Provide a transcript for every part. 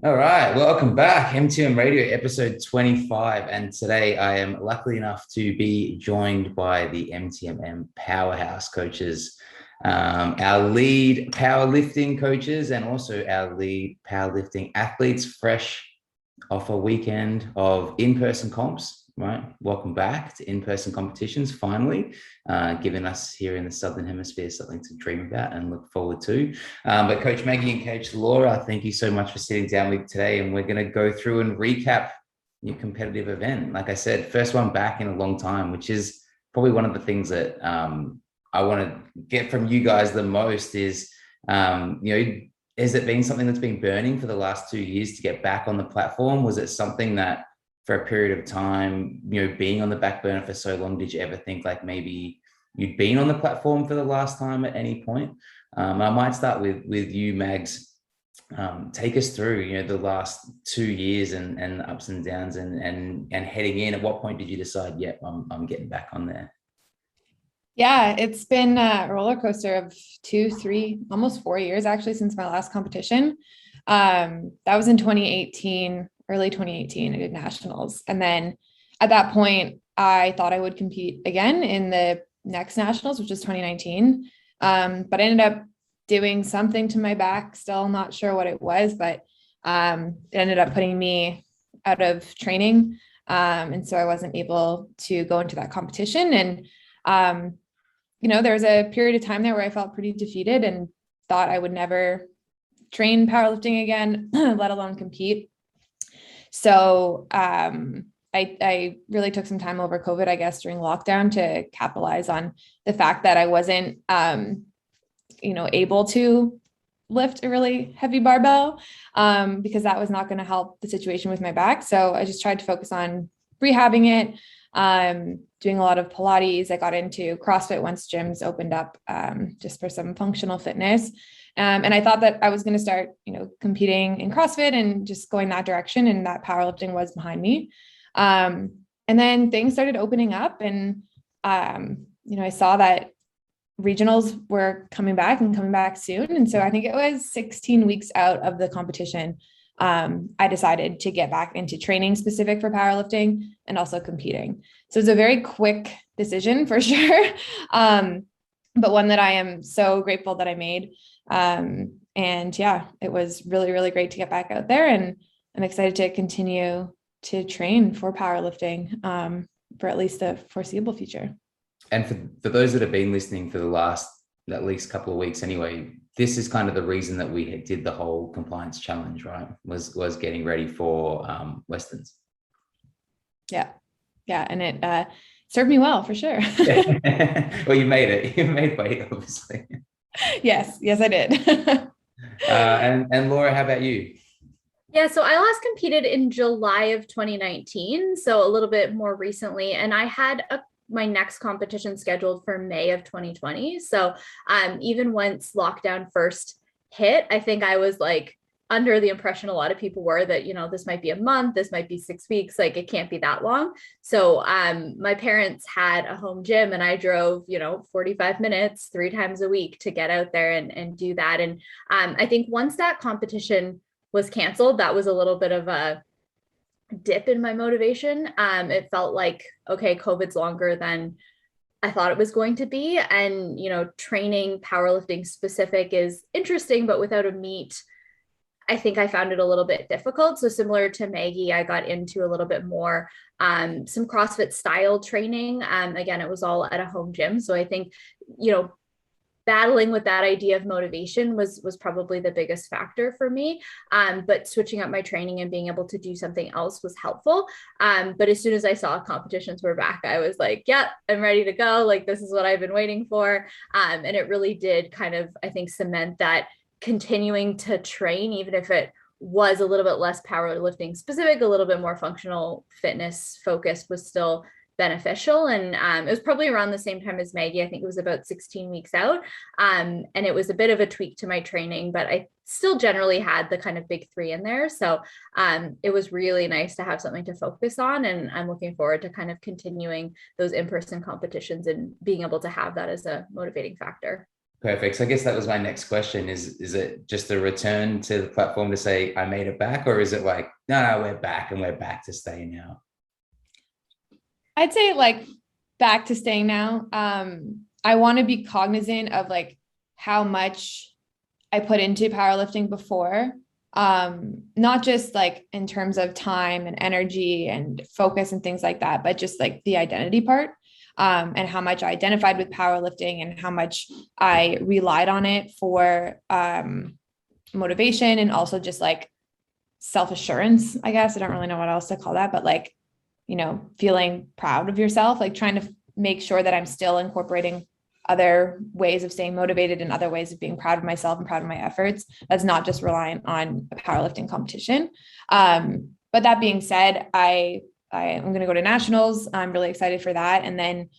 All right, welcome back, MTMM Radio, episode 25. And today I am lucky enough to be joined by the MTMM Powerhouse coaches, our lead powerlifting coaches, and also our lead powerlifting athletes, fresh off a weekend of in-person comps. Right, welcome back to in-person competitions. Finally, giving us here in the Southern Hemisphere something to dream about and look forward to. But Coach Maggie and Coach Laura, thank you so much for sitting down with me today, and we're going to go through and recap your competitive event. Like I said, first one back in a long time, which is probably one of the things that I want to get from you guys the most is, has it been something that's been burning for the last 2 years to get back on the platform? Was it something that for a period of time, being on the back burner for so long, did you ever think like maybe you'd been on the platform for the last time at any point? I might start with you, Mags. Take us through, the last 2 years and the ups and downs and heading in. At what point did you decide, yep, I'm getting back on there? Yeah, it's been a roller coaster of 2, 3, almost 4 years actually since my last competition. That was in 2018. Early 2018, I did nationals. And then at that point, I thought I would compete again in the next nationals, which is 2019. But I ended up doing something to my back, still not sure what it was, but it ended up putting me out of training. And so I wasn't able to go into that competition. And, there was a period of time there where I felt pretty defeated and thought I would never train powerlifting again, let alone compete. So I really took some time over COVID, I guess, during lockdown to capitalize on the fact that I wasn't, able to lift a really heavy barbell because that was not going to help the situation with my back. So I just tried to focus on rehabbing it, doing a lot of Pilates. I got into CrossFit once gyms opened up just for some functional fitness. And I thought that I was going to start, competing in CrossFit and just going that direction, and that powerlifting was behind me. And then things started opening up, and, I saw that regionals were coming back soon. And so I think it was 16 weeks out of the competition. I decided to get back into training specific for powerlifting and also competing. So it's a very quick decision for sure. But one that I am so grateful that I made. And yeah, it was really, really great to get back out there, and I'm excited to continue to train for powerlifting, for at least the foreseeable future. And for those that have been listening for the last at least couple of weeks anyway, this is kind of the reason that we did the whole compliance challenge, right? Was getting ready for Westerns. Yeah. And it served me well, for sure. Well, you made it. You made weight, obviously. Yes, I did. And Laura, how about you? Yeah, so I last competed in July of 2019, so a little bit more recently, and I had my next competition scheduled for May of 2020. So even once lockdown first hit, I think I was like under the impression a lot of people were that, this might be a month, this might be 6 weeks, like it can't be that long. So my parents had a home gym, and I drove, 45 minutes 3 times a week to get out there and do that. And I think once that competition was canceled, that was a little bit of a dip in my motivation. It felt like, okay, COVID's longer than I thought it was going to be. And, training powerlifting specific is interesting, but without a meet, I think I found it a little bit difficult. So similar to Maggie, I got into a little bit more, some CrossFit style training. Again, it was all at a home gym. So I think, battling with that idea of motivation was probably the biggest factor for me. But switching up my training and being able to do something else was helpful. But as soon as I saw competitions were back, I was like, yeah, I'm ready to go. Like, this is what I've been waiting for. And it really did kind of, I think, cement that continuing to train, even if it was a little bit less powerlifting specific, a little bit more functional fitness focused, was still beneficial. And it was probably around the same time as Maggie. I think it was about 16 weeks out. And it was a bit of a tweak to my training, but I still generally had the kind of big 3 in there. So it was really nice to have something to focus on. And I'm looking forward to kind of continuing those in-person competitions and being able to have that as a motivating factor. Perfect. So I guess that was my next question is it just a return to the platform to say, I made it back? Or is it like, no, we're back and we're back to stay now? I'd say like back to staying now. I want to be cognizant of like how much I put into powerlifting before, not just like in terms of time and energy and focus and things like that, but just like the identity part, and how much I identified with powerlifting and how much I relied on it for motivation and also just like self-assurance, I guess. I don't really know what else to call that, but like, you know, feeling proud of yourself, like trying to make sure that I'm still incorporating other ways of staying motivated and other ways of being proud of myself and proud of my efforts. That's not just reliant on a powerlifting competition. But that being said, I'm going to go to nationals. I'm really excited for that. And then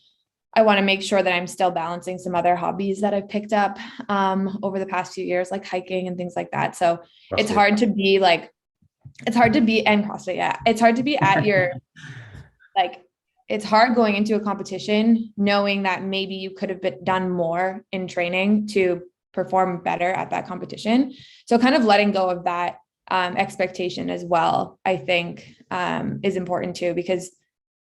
I want to make sure that I'm still balancing some other hobbies that I've picked up over the past few years, like hiking and things like that. So CrossFit. It's hard to be and CrossFit. Yeah. It's hard to be at your, like, it's hard going into a competition, knowing that maybe you could have done more in training to perform better at that competition. So kind of letting go of that expectation as well, I think is important too, because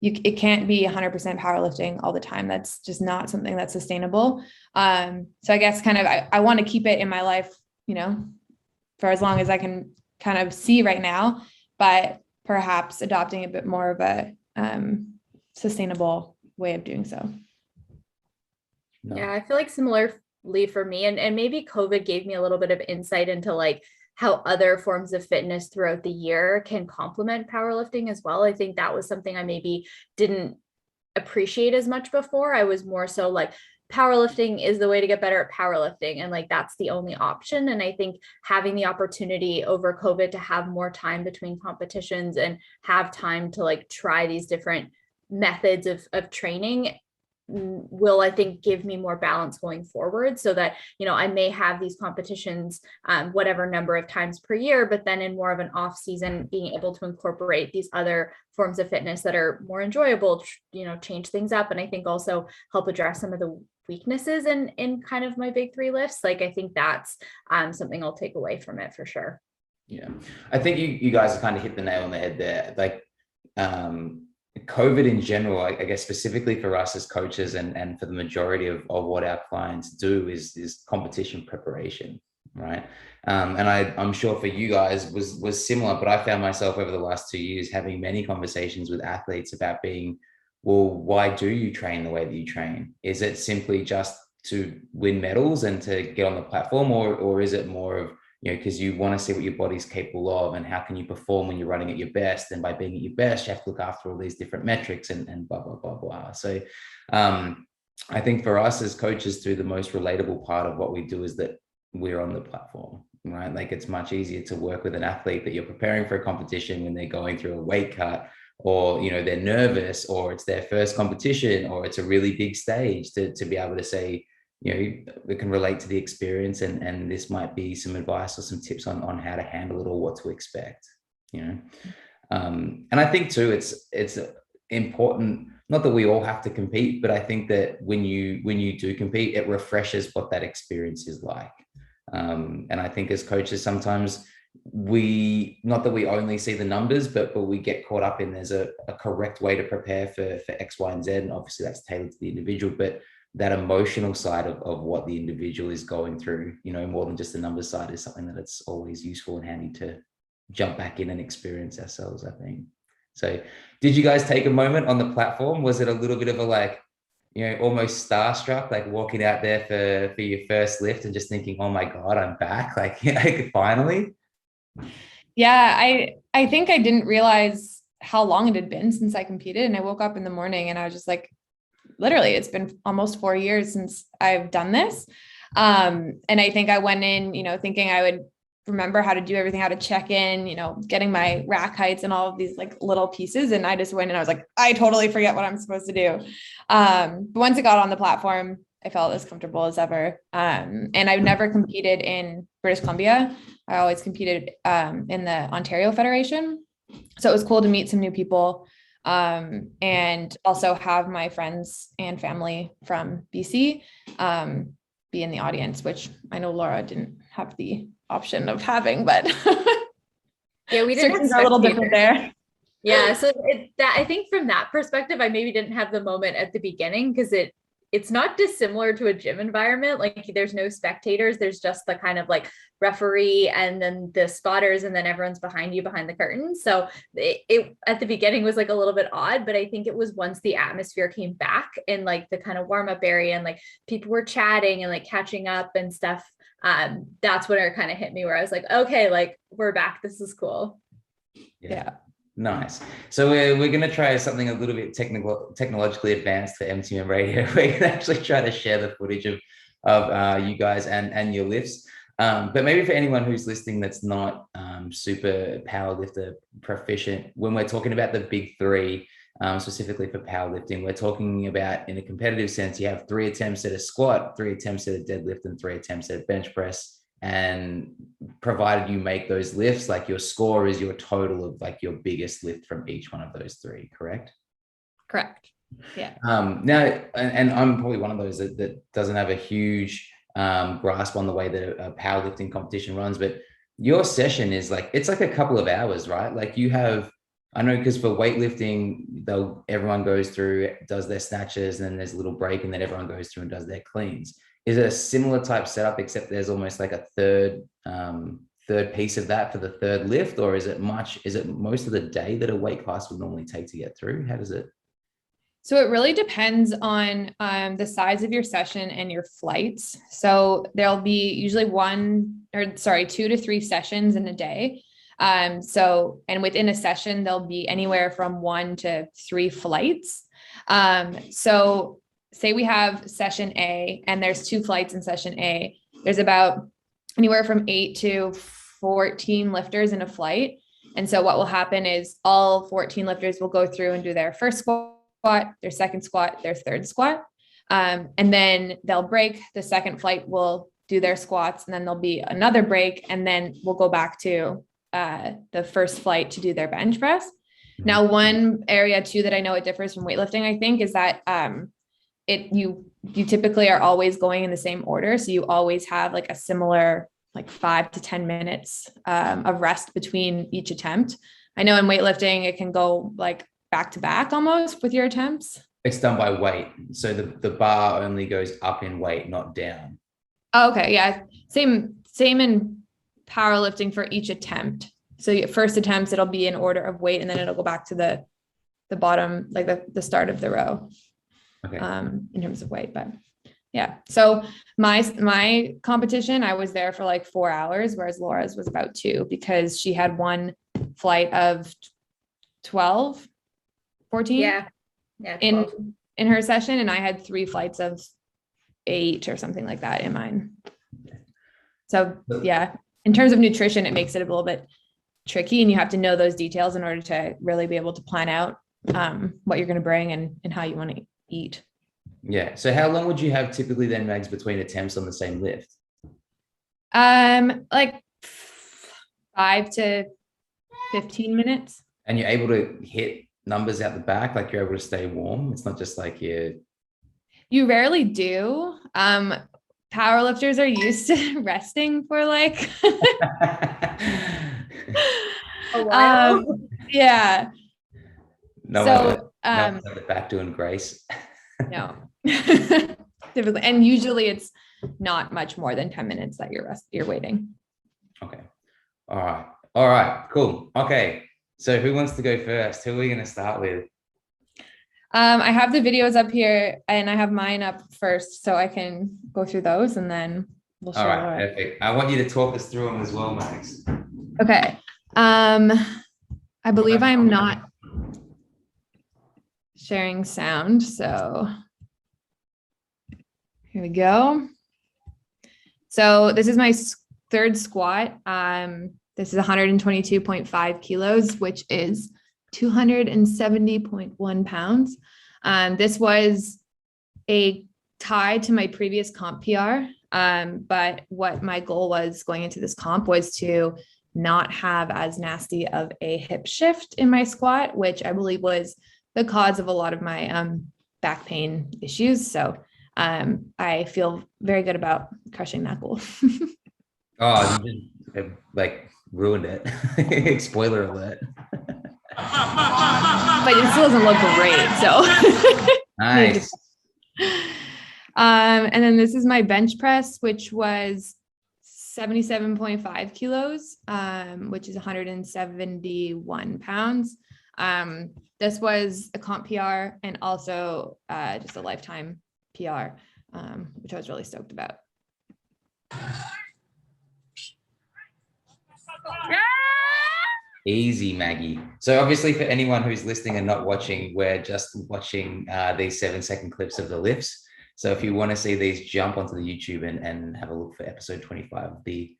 it can't be 100% powerlifting all the time. That's just not something that's sustainable. So I guess kind of, I want to keep it in my life, you know, for as long as I can kind of see right now, but perhaps adopting a bit more of a sustainable way of doing so. No. Yeah, I feel like similarly for me, and maybe COVID gave me a little bit of insight into like how other forms of fitness throughout the year can complement powerlifting as well. I think that was something I maybe didn't appreciate as much before. I was more so like, powerlifting is the way to get better at powerlifting. And like, that's the only option. And I think having the opportunity over COVID to have more time between competitions and have time to like try these different methods of training will, I think, give me more balance going forward, so that, you know, I may have these competitions whatever number of times per year, but then in more of an off season, being able to incorporate these other forms of fitness that are more enjoyable, you know, change things up. And I think also help address some of the weaknesses in kind of my big three lifts. Like, I think that's something I'll take away from it for sure. Yeah. I think you guys have kind of hit the nail on the head there. Like, COVID in general, I guess specifically for us as coaches and for the majority of what our clients do is competition preparation, right? And I'm sure for you guys was similar, but I found myself over the last 2 years having many conversations with athletes about being, well, why do you train the way that you train? Is it simply just to win medals and to get on the platform, or is it more of, you know, because you want to see what your body's capable of and how can you perform when you're running at your best? And by being at your best, you have to look after all these different metrics and blah, blah, blah, blah. So I think for us as coaches too, the most relatable part of what we do is that we're on the platform, right? Like, it's much easier to work with an athlete that you're preparing for a competition when they're going through a weight cut, or, you know, they're nervous, or it's their first competition, or it's a really big stage, to be able to say, you know, we can relate to the experience, and this might be some advice or some tips on how to handle it or what to expect, you know. And I think too, it's important, not that we all have to compete, but I think that when you do compete, it refreshes what that experience is like. And I think as coaches, sometimes not that we only see the numbers, but we get caught up in there's a correct way to prepare for X, Y, and Z. And obviously that's tailored to the individual, but that emotional side of what the individual is going through, you know, more than just the numbers side, is something that it's always useful and handy to jump back in and experience ourselves, I think. So did you guys take a moment on the platform? Was it a little bit of a, like, you know, almost starstruck, like walking out there for your first lift and just thinking, oh my God, I'm back, like, finally? Yeah, I think I didn't realize how long it had been since I competed. And I woke up in the morning and I was just like, literally, it's been almost 4 years since I've done this. And I think I went in, you know, thinking I would remember how to do everything, how to check in, you know, getting my rack heights and all of these like little pieces. And I just went and I was like, I totally forget what I'm supposed to do. But once it got on the platform, I felt as comfortable as ever. And I've never competed in British Columbia. I always competed in the Ontario Federation. So it was cool to meet some new people. And also have my friends and family from BC, be in the audience, which I know Laura didn't have the option of having, but yeah, we didn't have a little different there. Yeah. So I think from that perspective, I maybe didn't have the moment at the beginning because it's not dissimilar to a gym environment. Like there's no spectators. There's just the kind of like referee and then the spotters, and then everyone's behind you behind the curtain. So it at the beginning was like a little bit odd, but I think it was once the atmosphere came back in like the kind of warm up area and like people were chatting and like catching up and stuff. That's when it kind of hit me where I was like, okay, like we're back. This is cool. Yeah. Nice. So we're going to try something a little bit technologically advanced for MTMM Radio. We're going to actually try to share the footage of you guys and your lifts. But maybe for anyone who's listening that's not super powerlifter proficient, when we're talking about the big three, specifically for powerlifting, we're talking about, in a competitive sense, you have 3 attempts at a squat, 3 attempts at a deadlift, and 3 attempts at bench press. And provided you make those lifts, like your score is your total of like your biggest lift from each one of those 3, correct? Correct. Yeah. Now, and I'm probably one of those that doesn't have a huge grasp on the way that a powerlifting competition runs, but your session is like, it's like a couple of hours, right? Like you have, I know, because for weightlifting, everyone goes through, does their snatches, and then there's a little break, and then everyone goes through and does their cleans. Is it a similar type setup, except there's almost like a third piece of that for the third lift, or is it most of the day that a weight class would normally take to get through? How does it? So it really depends on the size of your session and your flights. So there'll be usually 2 to 3 sessions in a day. And within a session, there'll be anywhere from 1 to 3 flights. So say we have session A and there's 2 flights in session A, there's about anywhere from 8 to 14 lifters in a flight. And so what will happen is all 14 lifters will go through and do their first squat, their second squat, their third squat. And then they'll break. The second flight will do their squats, and then there'll be another break. And then we'll go back to the first flight to do their bench press. Now, one area too, that I know it differs from weightlifting, I think, is that, you typically are always going in the same order. So you always have like a similar, like 5 to 10 minutes of rest between each attempt. I know in weightlifting, it can go like back to back almost with your attempts. It's done by weight. So the bar only goes up in weight, not down. Oh, okay. Yeah. Same in powerlifting for each attempt. So your first attempts, it'll be in order of weight, and then it'll go back to the bottom, like the start of the row. Okay. In terms of weight, but yeah. So my competition, I was there for like 4 hours, whereas Laura's was about 2, because she had one flight of 12, 14 Yeah. in her session. And I had 3 flights of 8 or something like that in mine. So yeah, in terms of nutrition, it makes it a little bit tricky, and you have to know those details in order to really be able to plan out what you're going to bring and how you want to eat. Yeah. So how long would you have typically then, Mags, between attempts on the same lift? Like 5 to 15 minutes. And you're able to hit numbers out the back, like you're able to stay warm. It's not just like you rarely do. Powerlifters are used to resting for like a while. Yeah. No at the back doing grace. No. Typically, and usually it's not much more than 10 minutes that you're waiting. Okay. All right. Cool. Okay. So who wants to go first? Who are we going to start with? I have the videos up here, and I have mine up first, so I can go through those, and then we'll share. All right, perfect. I want you to talk us through them as well, Max. Okay. I believe I'm not sharing sound, so here we go. So this is my third squat. This is 122.5 kilos, which is 270.1 pounds. This was a tie to my previous comp PR. But what my goal was going into this comp was to not have as nasty of a hip shift in my squat, which I believe was the cause of a lot of my back pain issues. So I feel very good about crushing that goal. Oh, you just like ruined it. Spoiler alert. But it still doesn't look great. So Nice. And then this is my bench press, which was 77.5 kilos, which is 171 pounds. This was a comp PR and also just a lifetime PR, which I was really stoked about. Easy, Maggie. So obviously for anyone who's listening and not watching, we're just watching these 7-second clips of the lifts. So if you want to see these, jump onto the YouTube and have a look for episode 25 of the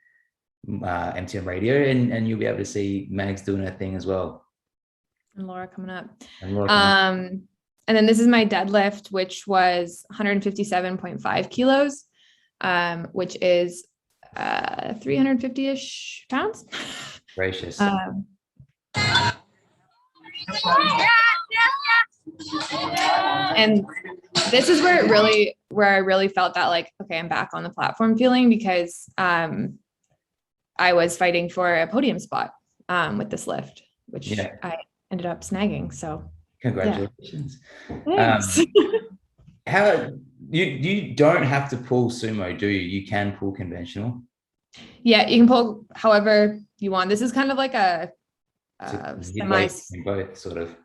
MTMM Radio, and you'll be able to see Mags doing her thing as well. And Laura coming up. And and then this is my deadlift, which was 157.5 kilos, which is 350-ish pounds. Gracious. And this is where I really felt that like, okay, I'm back on the platform feeling, because I was fighting for a podium spot with this lift, which I ended up snagging. So congratulations. Yeah. How you don't have to pull sumo, do you? You can pull conventional. Yeah, you can pull however you want. This is kind of like a semi both sort of.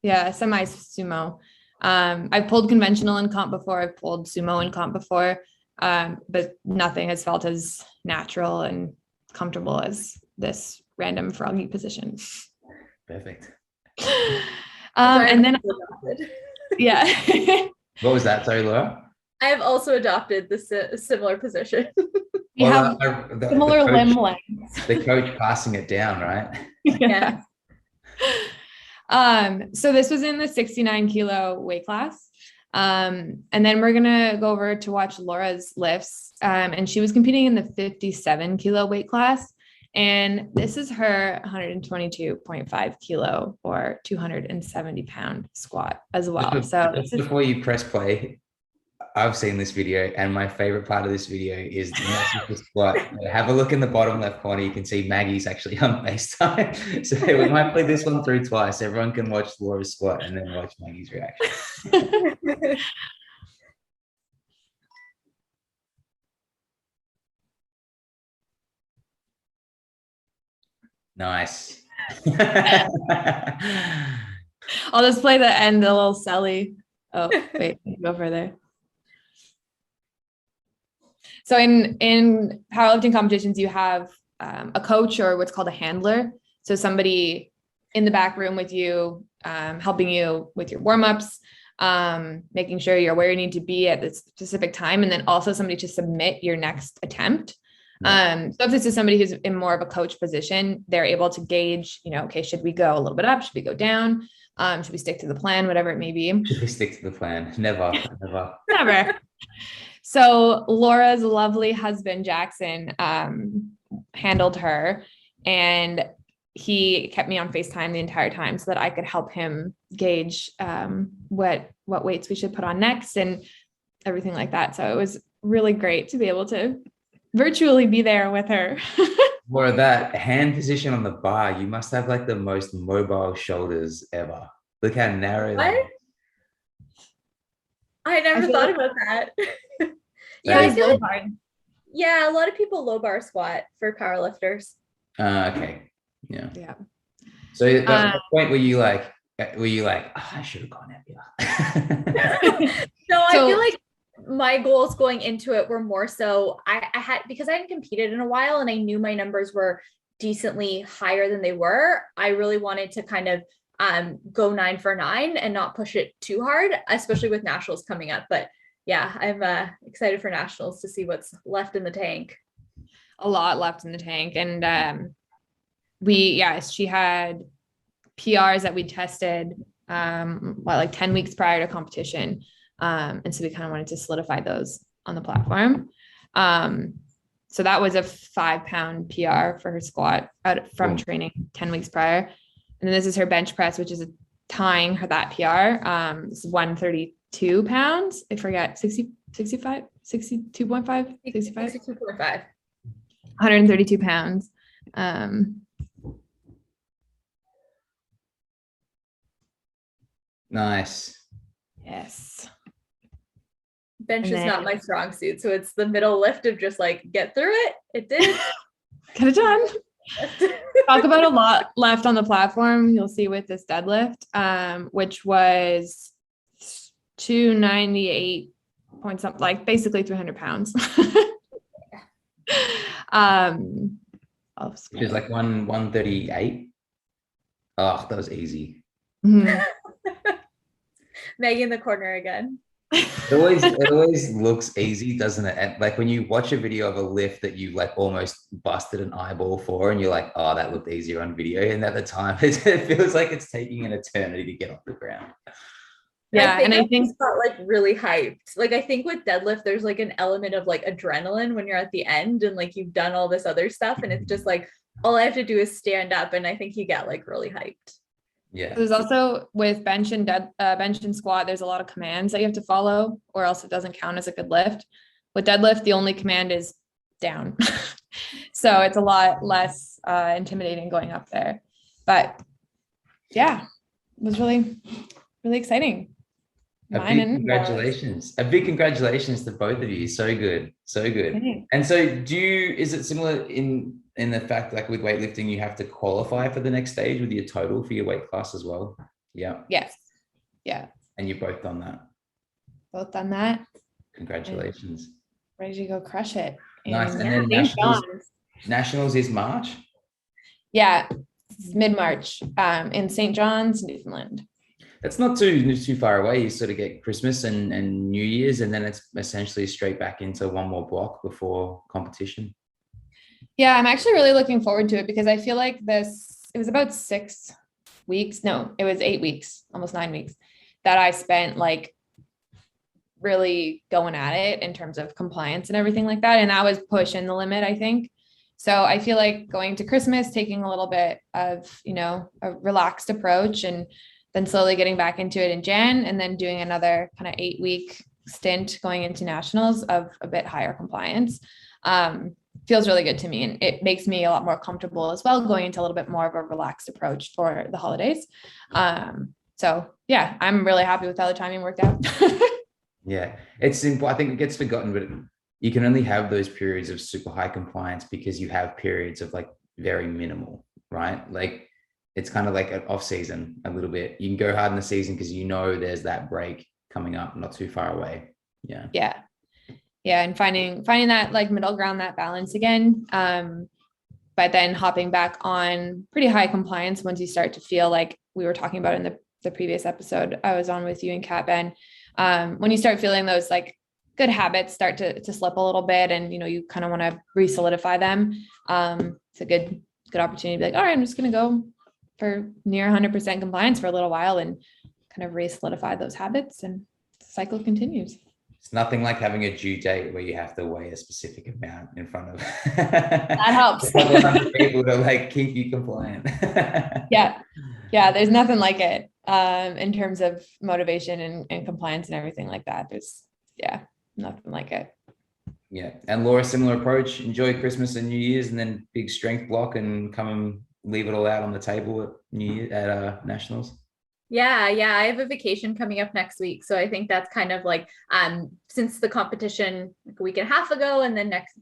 Yeah, semi sumo. I've pulled conventional in comp before. I've pulled sumo in comp before, but nothing has felt as natural and comfortable as this random froggy position. Perfect. And then, yeah. What was that? Sorry, Laura. I have also adopted this similar position. You have similar limb lengths. The coach passing it down, right? Yeah. So this was in the 69 kilo weight class. And then we're going to go over to watch Laura's lifts. And she was competing in the 57 kilo weight class. And this is her 122.5 kilo or 270 pound squat as well. So before you press play, I've seen this video, and my favorite part of this video is the squat. Have a look in the bottom left corner. You can see Maggie's actually on FaceTime. So we might play this one through twice. Everyone can watch Laura's squat and then watch Maggie's reaction. Nice. I'll just play the end, a little Sally. Oh, wait, go further. So in powerlifting competitions, you have a coach or what's called a handler. So somebody in the back room with you, helping you with your warm-ups, making sure you're where you need to be at this specific time, and then also somebody to submit your next attempt. So if this is somebody who's in more of a coach position, they're able to gauge, okay, should we go a little bit up? Should we go down? Should we stick to the plan, whatever it may be? Should we stick to the plan? Never. Never. So Laura's lovely husband, Jackson, handled her, and he kept me on FaceTime the entire time so that I could help him gauge what weights we should put on next and everything like that. So it was really great to be able to virtually be there with her. Or that hand position on the bar, you must have like the most mobile shoulders ever. Look how narrow that is. I never thought about that. Yeah, I feel like, a lot of people low bar squat for powerlifters. Okay. Yeah. Yeah. So the point were you like, I should have gone heavier? No, I feel like my goals going into it were more so I had, because I hadn't competed in a while and I knew my numbers were decently higher than they were. I really wanted to kind of go 9 for 9 and not push it too hard, especially with nationals coming up. But yeah, I'm excited for nationals to see what's left in the tank. A lot left in the tank. And she had PRs that we tested like 10 weeks prior to competition. And so we kind of wanted to solidify those on the platform. So that was a 5-pound PR for her squat from training 10 weeks prior. And then this is her bench press, which is tying her that PR. It's 132 pounds. I forget, 60 65, 62.5, 65, 62.5. 132 pounds. Nice. Yes. Bench is not my strong suit. So it's the middle lift of just like, get through it. It did. Get it done. Talk about a lot left on the platform. You'll see with this deadlift, which was 298 point something, like basically 300 pounds. It was like 138. Oh, that was easy. Mm-hmm. Maggie in the corner again. It always looks easy, doesn't it? And like when you watch a video of a lift that you like almost busted an eyeball for, and you're like, oh, that looked easier on video. And at the time, it feels like it's taking an eternity to get off the ground. Yeah. I think got like really hyped. Like I think with deadlift, there's like an element of like adrenaline when you're at the end and like you've done all this other stuff. And it's just like, all I have to do is stand up. And I think you get like really hyped. Yeah. There's also with bench and squat, there's a lot of commands that you have to follow, or else it doesn't count as a good lift. With deadlift, the only command is down. So it's a lot less intimidating going up there. But yeah, it was really, really exciting. A big congratulations to both of you. So good. So good. Okay. And so is it similar in the fact like with weightlifting, you have to qualify for the next stage with your total for your weight class as well? Yeah. Yes. Yeah. And you've both done that. Both done that. Congratulations. Ready to go crush it. Nice. And then Nationals is March? Yeah. It's mid-March in St. John's, Newfoundland. That's not too far away. You sort of get Christmas and New Year's, and then it's essentially straight back into one more block before competition. Yeah, I'm actually really looking forward to it because I feel like it was about 6 weeks. No, it was 8 weeks, almost 9 weeks that I spent like really going at it in terms of compliance and everything like that. And that was pushing the limit, I think. So I feel like going to Christmas, taking a little bit of, a relaxed approach and then slowly getting back into it in Jan, and then doing another kind of 8-week stint going into nationals of a bit higher compliance. Feels really good to me. And it makes me a lot more comfortable as well, going into a little bit more of a relaxed approach for the holidays. So yeah, I'm really happy with how the timing worked out. Yeah, it's simple. I think it gets forgotten, but you can only have those periods of super high compliance because you have periods of like very minimal, right? Like it's kind of like an off season a little bit. You can go hard in the season because there's that break coming up, not too far away. Yeah. Yeah. Yeah. And finding that like middle ground, that balance again. But then hopping back on pretty high compliance once you start to feel like we were talking about in the previous episode I was on with you and Kat Ben. When you start feeling those like good habits start to slip a little bit and, you kind of want to re-solidify them. It's a good opportunity to be like, all right, I'm just going to go for near 100% compliance for a little while and kind of re-solidify those habits, and the cycle continues. It's nothing like having a due date where you have to weigh a specific amount in front of that helps people to like keep you compliant. Yeah, there's nothing like it in terms of motivation and compliance and everything like that. There's nothing like it. Yeah. And Laura, similar approach, enjoy Christmas and New Year's and then big strength block and come and leave it all out on the table at nationals. Yeah. I have a vacation coming up next week. So I think that's kind of like, since the competition like a week and a half ago, and then next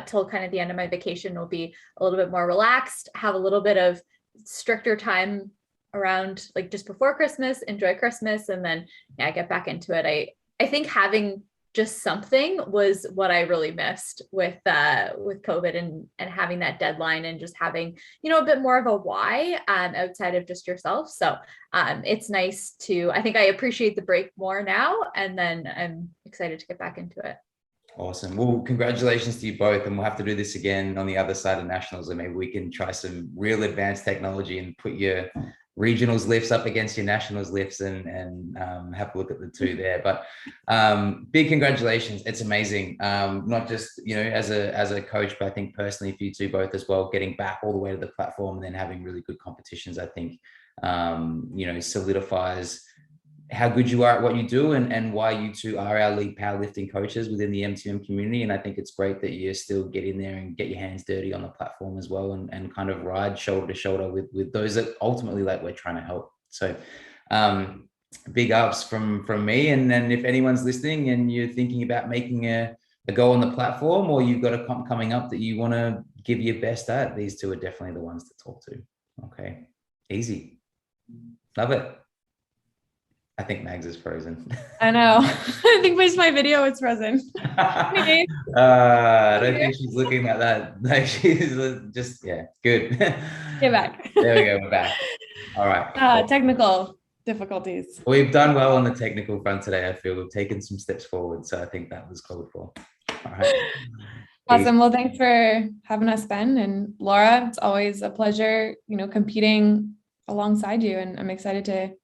till kind of the end of my vacation will be a little bit more relaxed, have a little bit of stricter time around like just before Christmas, enjoy Christmas, and then get back into it. I think having just something was what I really missed with COVID and having that deadline and just having, a bit more of a why outside of just yourself. So it's nice I think I appreciate the break more now, and then I'm excited to get back into it. Awesome. Well, congratulations to you both. And we'll have to do this again on the other side of nationals. And maybe we can try some real advanced technology and put your regionals lifts up against your nationals lifts and have a look at the two there. But big congratulations. It's amazing. Not just, as a coach, but I think personally for you two both as well, getting back all the way to the platform and then having really good competitions, I think, solidifies how good you are at what you do, and why you two are our lead powerlifting coaches within the MTM community. And I think it's great that you still get in there and get your hands dirty on the platform as well, and kind of ride shoulder to shoulder with those that ultimately like we're trying to help. So big ups from me. And then if anyone's listening and you're thinking about making a go on the platform, or you've got a comp coming up that you want to give your best at, these two are definitely the ones to talk to. Okay, easy. Love it. I think Mags is frozen. I know. I think my video is frozen. I don't think she's looking at that. No, she's just, yeah, good. Get back. There we go. We're back. All right. Technical difficulties. We've done well on the technical front today. I feel we've taken some steps forward. So I think that was called for. All right. Awesome. Well, thanks for having us, Ben. And Laura, it's always a pleasure, competing alongside you. And I'm excited to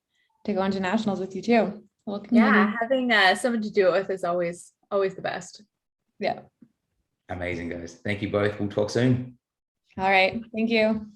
go into nationals with you too. Yeah, having someone to do it with is always the best. Yeah. Amazing, guys. Thank you both. We'll talk soon. All right. Thank you.